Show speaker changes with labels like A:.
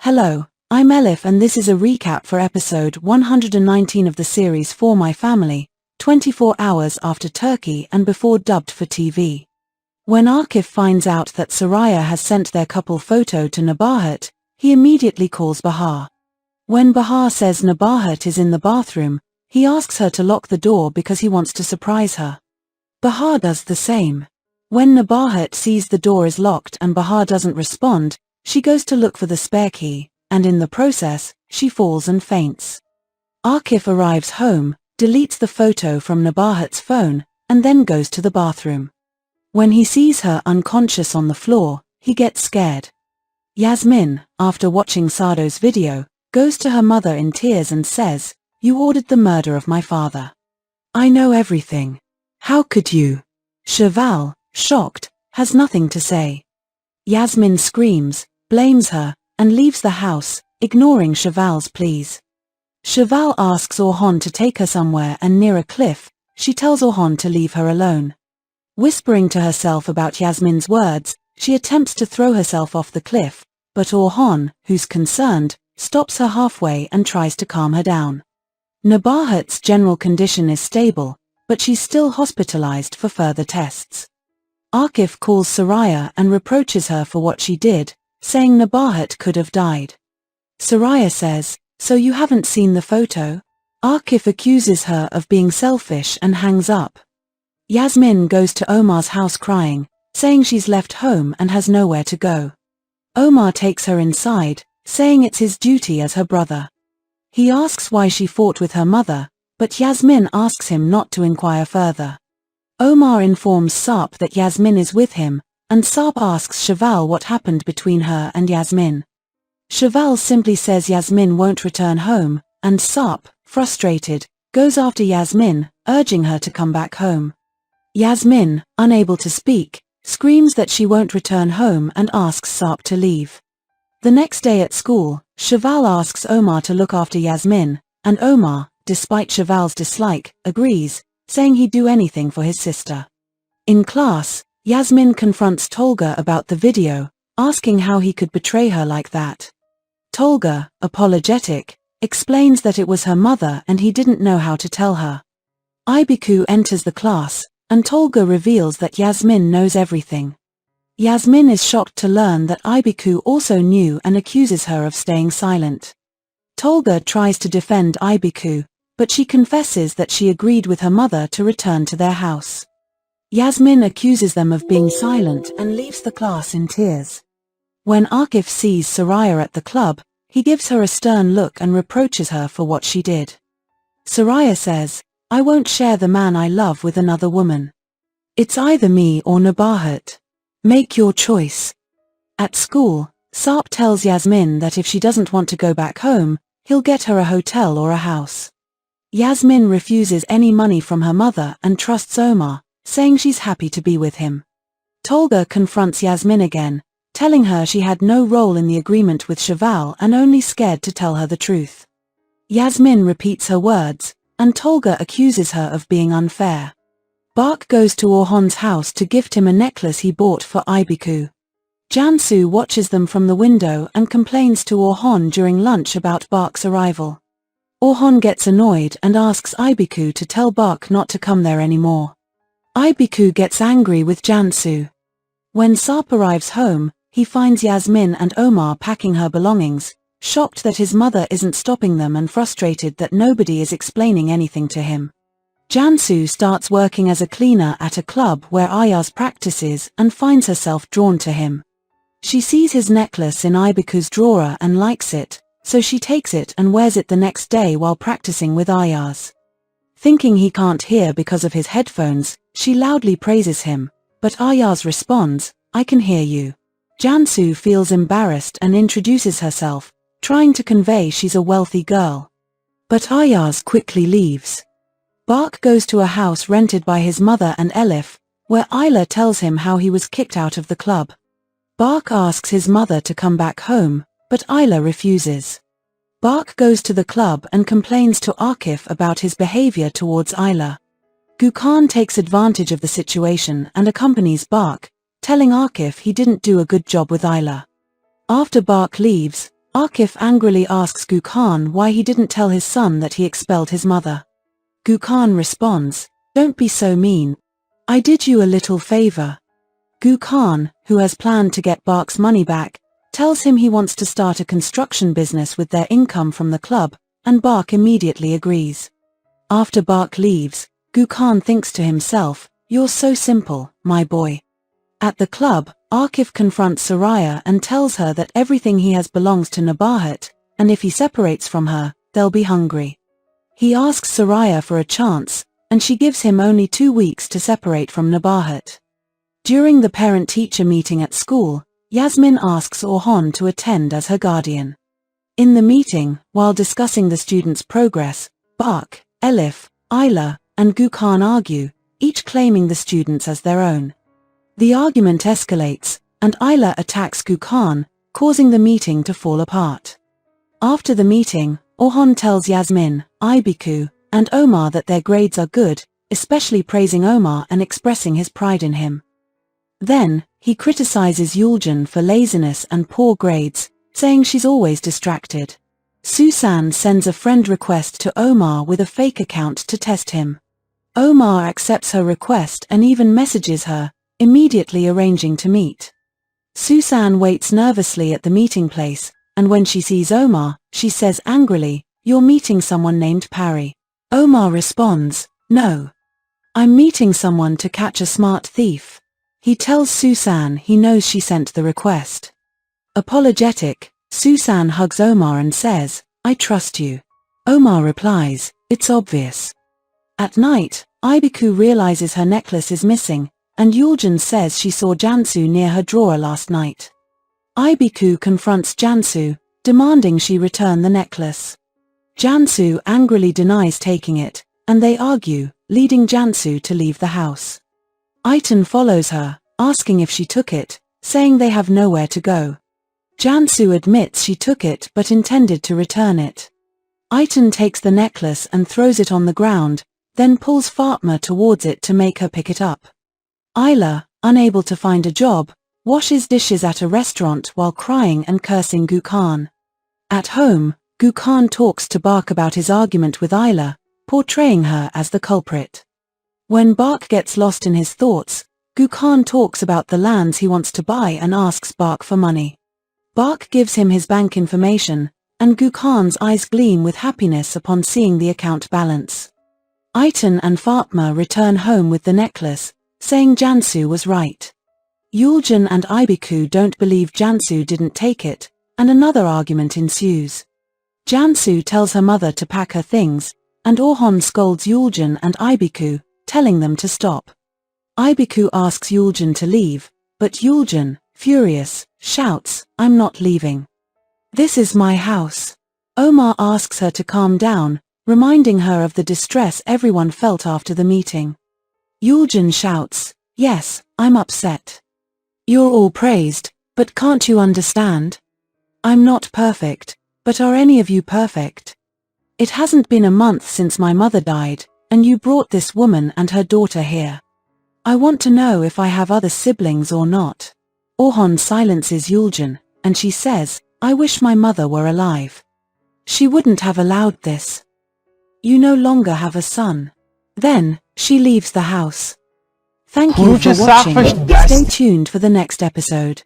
A: Hello, I'm Elif and this is a recap for episode 119 of the series For My Family, 24 hours after Turkey and before dubbed for TV. When Akif finds out that Soraya has sent their couple photo to Nabahat, he immediately calls Bahar. When Bahar says Nabahat is in the bathroom, he asks her to lock the door because he wants to surprise her. Bahar does the same. When Nabahat sees the door is locked and Bahar doesn't respond, she goes to look for the spare key, and in the process, she falls and faints. Akif arrives home, deletes the photo from Nabahat's phone, and then goes to the bathroom. When he sees her unconscious on the floor, he gets scared. Yasmin, after watching Sado's video, goes to her mother in tears and says, "You ordered the murder of my father. I know everything. How could you?" Cheval, shocked, has nothing to say. Yasmin screams, blames her, and leaves the house, ignoring Cheval's pleas. Cheval asks Orhan to take her somewhere and near a cliff, she tells Orhan to leave her alone. Whispering to herself about Yasmin's words, she attempts to throw herself off the cliff, but Orhan, who's concerned, stops her halfway and tries to calm her down. Nabahat's general condition is stable, but she's still hospitalized for further tests. Akif calls Soraya and reproaches her for what she did, saying Nabahat could have died. Soraya says, "So you haven't seen the photo?" Akif accuses her of being selfish and hangs up. Yasmin goes to Omar's house crying, saying she's left home and has nowhere to go. Omar takes her inside, saying it's his duty as her brother. He asks why she fought with her mother, but Yasmin asks him not to inquire further. Omar informs Sarp that Yasmin is with him, and Sarp asks Cheval what happened between her and Yasmin. Cheval simply says Yasmin won't return home, and Sarp, frustrated, goes after Yasmin, urging her to come back home. Yasmin, unable to speak, screams that she won't return home and asks Sarp to leave. The next day at school, Cheval asks Omar to look after Yasmin, and Omar, despite Cheval's dislike, agrees, saying he'd do anything for his sister. In class, Yasmin confronts Tolga about the video, asking how he could betray her like that. Tolga, apologetic, explains that it was her mother and he didn't know how to tell her. Ibiku enters the class, and Tolga reveals that Yasmin knows everything. Yasmin is shocked to learn that Ibiku also knew and accuses her of staying silent. Tolga tries to defend Ibiku, but she confesses that she agreed with her mother to return to their house. Yasmin accuses them of being silent and leaves the class in tears. When Akif sees Soraya at the club, he gives her a stern look and reproaches her for what she did. Soraya says, "I won't share the man I love with another woman. It's either me or Nabahat. Make your choice." At school, Sarp tells Yasmin that if she doesn't want to go back home, he'll get her a hotel or a house. Yasmin refuses any money from her mother and trusts Omar, saying she's happy to be with him. Tolga confronts Yasmin again, telling her she had no role in the agreement with Cheval and only scared to tell her the truth. Yasmin repeats her words, and Tolga accuses her of being unfair. Bark goes to Orhan's house to gift him a necklace he bought for Ibiku. Jansu watches them from the window and complains to Orhan during lunch about Bark's arrival. Orhan gets annoyed and asks Ibiku to tell Bark not to come there anymore. Ibiku gets angry with Jansu. When Sarp arrives home, he finds Yasmin and Omar packing her belongings, shocked that his mother isn't stopping them and frustrated that nobody is explaining anything to him. Jansu starts working as a cleaner at a club where Ayaz practices and finds herself drawn to him. She sees his necklace in Ibiku's drawer and likes it, so she takes it and wears it the next day while practicing with Ayaz. Thinking he can't hear because of his headphones, she loudly praises him, but Ayaz responds, "I can hear you." Jansu feels embarrassed and introduces herself, trying to convey she's a wealthy girl. But Ayaz quickly leaves. Bark goes to a house rented by his mother and Elif, where Ayla tells him how he was kicked out of the club. Bark asks his mother to come back home, but Ayla refuses. Bark goes to the club and complains to Akif about his behavior towards Ayla. Gökhan takes advantage of the situation and accompanies Bark, telling Akif he didn't do a good job with Ayla. After Bark leaves, Akif angrily asks Gökhan why he didn't tell his son that he expelled his mother. Gökhan responds, "Don't be so mean. I did you a little favor." Gökhan, who has planned to get Bark's money back, tells him he wants to start a construction business with their income from the club, and Bark immediately agrees. After Bark leaves, Gökhan thinks to himself, "You're so simple, my boy." At the club, Akif confronts Soraya and tells her that everything he has belongs to Nabahat, and if he separates from her, they'll be hungry. He asks Soraya for a chance, and she gives him only 2 weeks to separate from Nabahat. During the parent-teacher meeting at school, Yasmin asks Orhan to attend as her guardian. In the meeting, while discussing the students' progress, Bark, Elif, Ayla, and Gökhan argue, each claiming the students as their own. The argument escalates, and Ayla attacks Gökhan, causing the meeting to fall apart. After the meeting, Orhan tells Yasmin, Aybüke, and Ömer that their grades are good, especially praising Ömer and expressing his pride in him. Then, he criticizes Yulcan for laziness and poor grades, saying she's always distracted. Susan sends a friend request to Ömer with a fake account to test him. Ömer accepts her request and even messages her, immediately arranging to meet. Susan waits nervously at the meeting place, and when she sees Ömer, she says angrily, "You're meeting someone named Parry." Ömer responds, "No. I'm meeting someone to catch a smart thief." He tells Susan he knows she sent the request. Apologetic, Susan hugs Ömer and says, "I trust you." Ömer replies, "It's obvious." At night, Aybüke realizes her necklace is missing, and Yulcan says she saw Cansu near her drawer last night. Aybüke confronts Cansu, demanding she return the necklace. Cansu angrily denies taking it, and they argue, leading Cansu to leave the house. Ayten follows her, asking if she took it, saying they have nowhere to go. Cansu admits she took it but intended to return it. Ayten takes the necklace and throws it on the ground, then pulls Fatma towards it to make her pick it up. Ayla, unable to find a job, washes dishes at a restaurant while crying and cursing Gökhan. At home, Gökhan talks to Bark about his argument with Ayla, portraying her as the culprit. When Bark gets lost in his thoughts, Gökhan talks about the lands he wants to buy and asks Bark for money. Bark gives him his bank information, and Gökhan's eyes gleam with happiness upon seeing the account balance. Ayten and Fatma return home with the necklace, saying Cansu was right. Yulcan and Aybüke don't believe Cansu didn't take it, and another argument ensues. Cansu tells her mother to pack her things, and Orhan scolds Yulcan and Aybüke, telling them to stop. Aybüke asks Yulcan to leave, but Yulcan, furious, shouts, "I'm not leaving. This is my house." Ömer asks her to calm down, reminding her of the distress everyone felt after the meeting. Yulcan shouts, "Yes, I'm upset. You're all praised, but can't you understand? I'm not perfect, but are any of you perfect? It hasn't been a month since my mother died, and you brought this woman and her daughter here. I want to know if I have other siblings or not." Orhan silences Yulcan, and she says, "I wish my mother were alive. She wouldn't have allowed this. You no longer have a son." Then, she leaves the house. Thank you for watching. Stay tuned for the next episode.